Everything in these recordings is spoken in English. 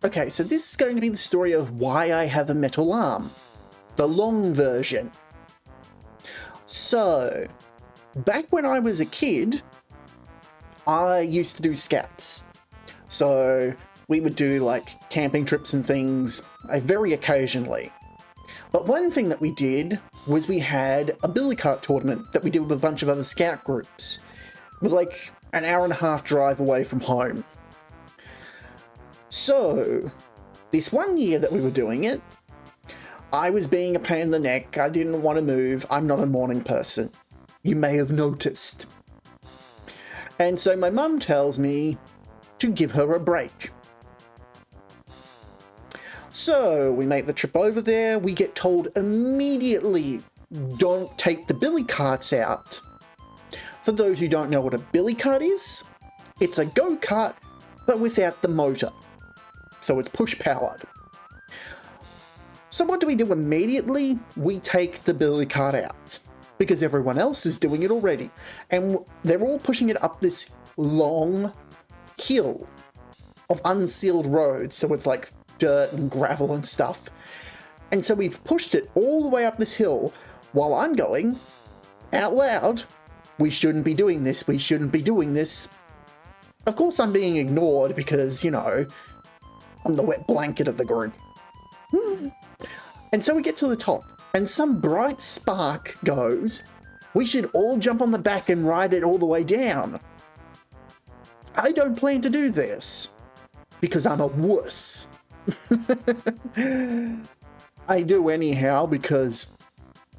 Okay, so this is going to be the story of why I have a metal arm. The long version. So, back when I was a kid, I used to do scouts. So, we would do like camping trips and things very occasionally. But one thing that we did was we had a billy cart tournament that we did with a bunch of other scout groups. It was like an hour and a half drive away from home. So, this one year that we were doing it, I was being a pain in the neck. I didn't want to move. I'm not a morning person. You may have noticed. And so my mum tells me to give her a break. So we make the trip over there. We get told immediately, don't take the billy carts out. For those who don't know what a billy cart is, it's a go-kart, but without the motor. So it's push powered. So what do we do immediately? We take the billy cart out because everyone else is doing it already. And they're all pushing it up this long hill of unsealed roads. So it's like dirt and gravel and stuff. And so we've pushed it all the way up this hill while I'm going out loud, we shouldn't be doing this, we shouldn't be doing this. Of course I'm being ignored because, you know, I'm the wet blanket of the group. And so we get to the top and some bright spark goes, we should all jump on the back and ride it all the way down. I don't plan to do this because I'm a wuss. I do anyhow because,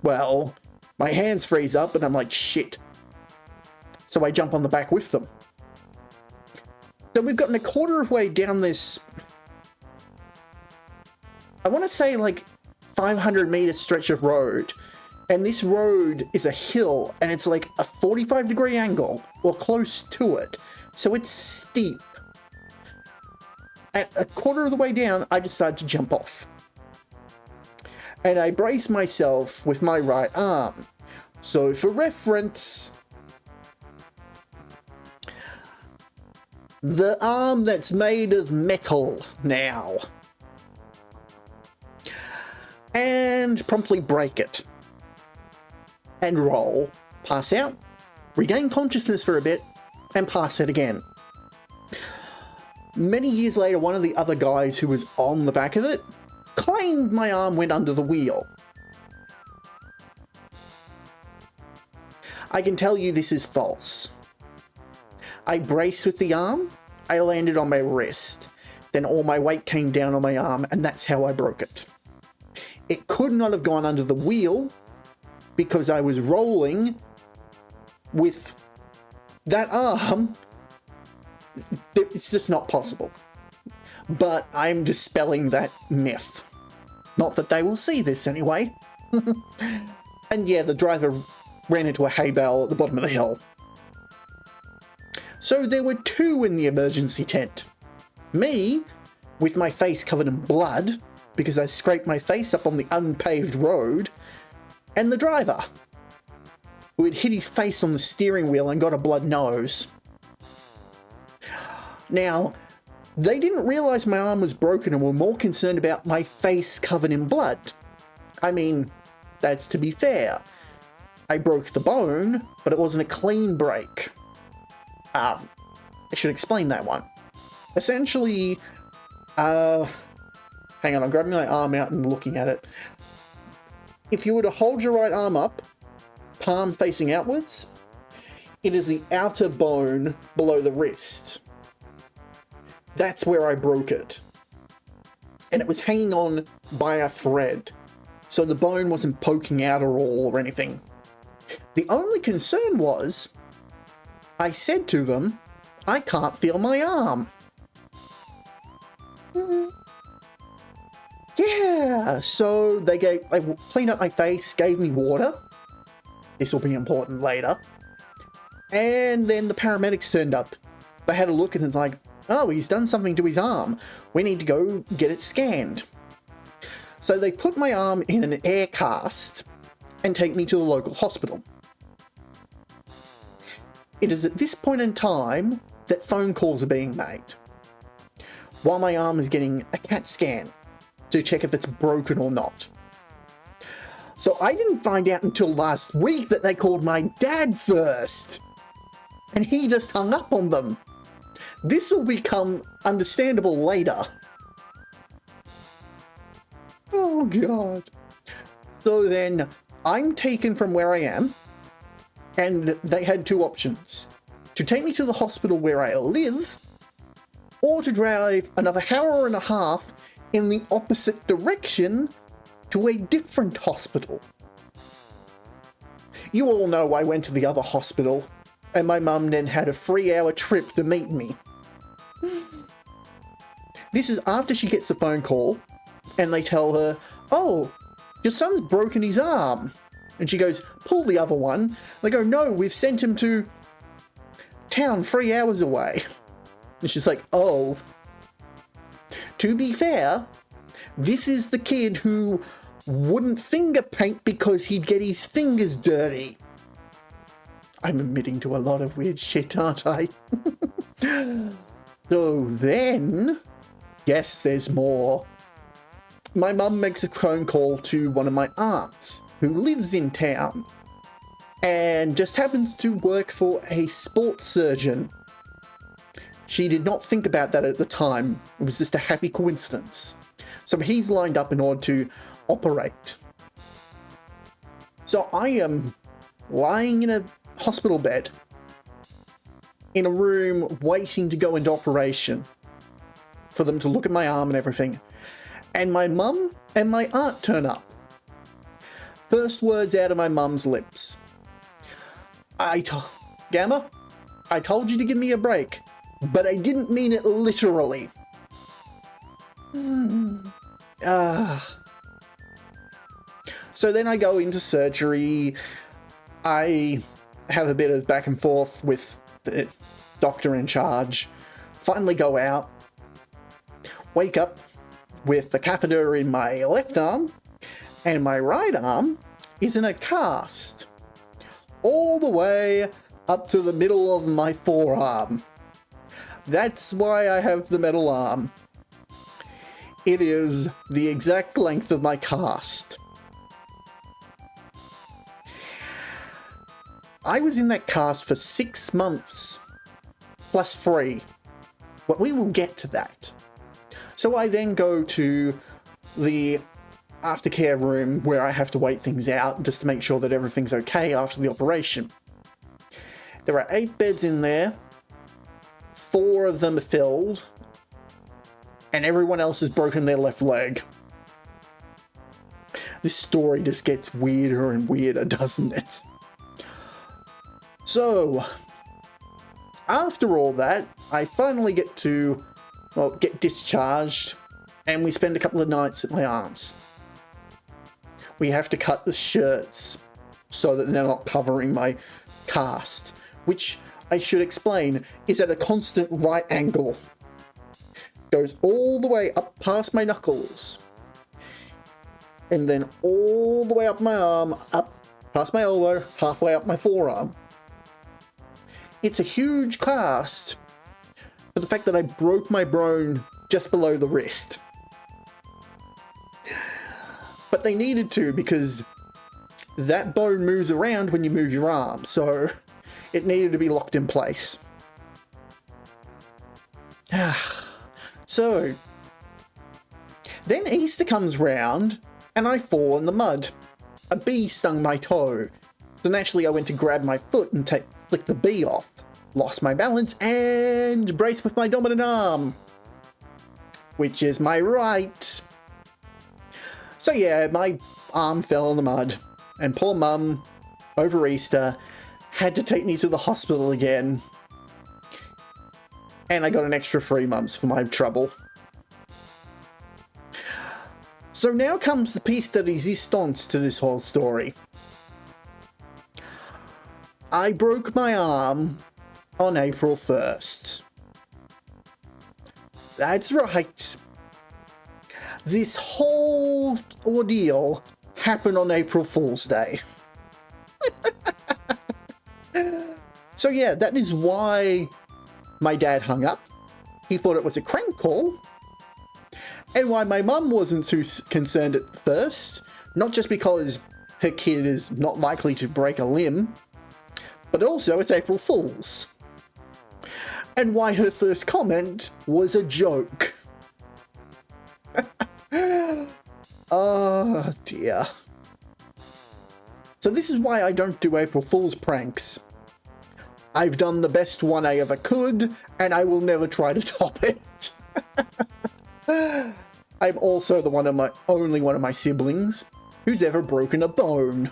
well, my hands freeze up and I'm like, shit. So I jump on the back with them. So we've gotten a quarter of way down this, I want to say like 500 meter stretch of road. And this road is a hill and it's like a 45-degree angle or close to it. So it's steep. At a quarter of the way down, I decide to jump off. And I brace myself with my right arm. So for reference, the arm that's made of metal now. And promptly break it. And roll, pass out, regain consciousness for a bit, and pass it again. Many years later, one of the other guys who was on the back of it claimed my arm went under the wheel. I can tell you this is false. I braced with the arm, I landed on my wrist, then all my weight came down on my arm, and that's how I broke it. It could not have gone under the wheel because I was rolling with that arm. It's just not possible. But I'm dispelling that myth. Not that they will see this anyway. And yeah, the driver ran into a hay bale at the bottom of the hill. So there were two in the emergency tent. Me, with my face covered in blood, because I scraped my face up on the unpaved road, and the driver, who had hit his face on the steering wheel and got a blood nose. Now, they didn't realize my arm was broken and were more concerned about my face covered in blood. I mean, that's to be fair. I broke the bone, but it wasn't a clean break. I should explain that one. Essentially, hang on, I'm grabbing my arm out and looking at it. If you were to hold your right arm up, palm facing outwards, it is the outer bone below the wrist. That's where I broke it. And it was hanging on by a thread, so the bone wasn't poking out at all or anything. The only concern was, I said to them, I can't feel my arm. Yeah, so they cleaned up my face, gave me water. This will be important later. And then the paramedics turned up. They had a look and it's like, oh, he's done something to his arm. We need to go get it scanned. So they put my arm in an air cast and take me to the local hospital. It is at this point in time that phone calls are being made. while my arm is getting a CAT scan to check if it's broken or not. So I didn't find out until last week that they called my dad first, and he just hung up on them. This will become understandable later. Oh God. So then I'm taken from where I am, and they had two options: to take me to the hospital where I live, or to drive another hour and a half in the opposite direction to a different hospital. You all know I went to the other hospital, and my mum then had a 3-hour trip to meet me. This is after she gets the phone call, and they tell her, "Oh, your son's broken his arm." And she goes, "Pull the other one." They go, "No, we've sent him to town 3 hours away." And she's like, "Oh." To be fair, this is the kid who wouldn't finger paint because he'd get his fingers dirty. I'm admitting to a lot of weird shit, aren't I? So then, yes, there's more. My mum makes a phone call to one of my aunts who lives in town and just happens to work for a sports surgeon. She did not think about that at the time. It was just a happy coincidence. So he's lined up in order to operate. So I am lying in a hospital bed in a room waiting to go into operation for them to look at my arm and everything. And my mum and my aunt turn up. First words out of my mum's lips: "Gamma, I told you to give me a break, but I didn't mean it literally." So then I go into surgery. I have a bit of back and forth with the doctor in charge. Finally go out. Wake up with the catheter in my left arm, and my right arm is in a cast all the way up to the middle of my forearm. That's why I have the metal arm. It is the exact length of my cast. I was in that cast for 6 months, plus 3. But we will get to that. So I then go to the aftercare room where I have to wait things out just to make sure that everything's okay after the operation. There are 8 beds in there. 4 of them are filled, and everyone else has broken their left leg. This story just gets weirder and weirder, doesn't it? So, after all that, I finally get to, get discharged, and we spend a couple of nights at my aunt's. We have to cut the shirts so that they're not covering my cast, which I should explain is at a constant right angle. Goes all the way up past my knuckles, and then all the way up my arm, up past my elbow, halfway up my forearm. It's a huge cast for the fact that I broke my bone just below the wrist. But they needed to, because that bone moves around when you move your arm, so it needed to be locked in place. So, then Easter comes round, and I fall in the mud. A bee stung my toe, so naturally I went to grab my foot and flick the bee off. Lost my balance and braced with my dominant arm, which is my right. So yeah, my arm fell in the mud, and poor mum, over Easter, had to take me to the hospital again. And I got an extra 3 months for my trouble. So now comes the piece de resistance to this whole story. I broke my arm on April 1st. That's right. This whole ordeal happened on April Fool's Day. So yeah, that is why my dad hung up. He thought it was a crank call. And why my mum wasn't too concerned at first, not just because her kid is not likely to break a limb, but also it's April Fool's. And why her first comment was a joke. Oh dear. So this is why I don't do April Fool's pranks. I've done the best one I ever could, and I will never try to top it. I'm also the only one of my siblings who's ever broken a bone.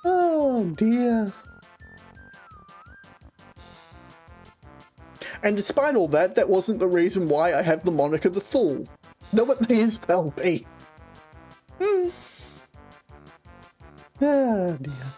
Oh dear. And despite all that, that wasn't the reason why I have the moniker The Fool. Though it may as well be. Oh dear.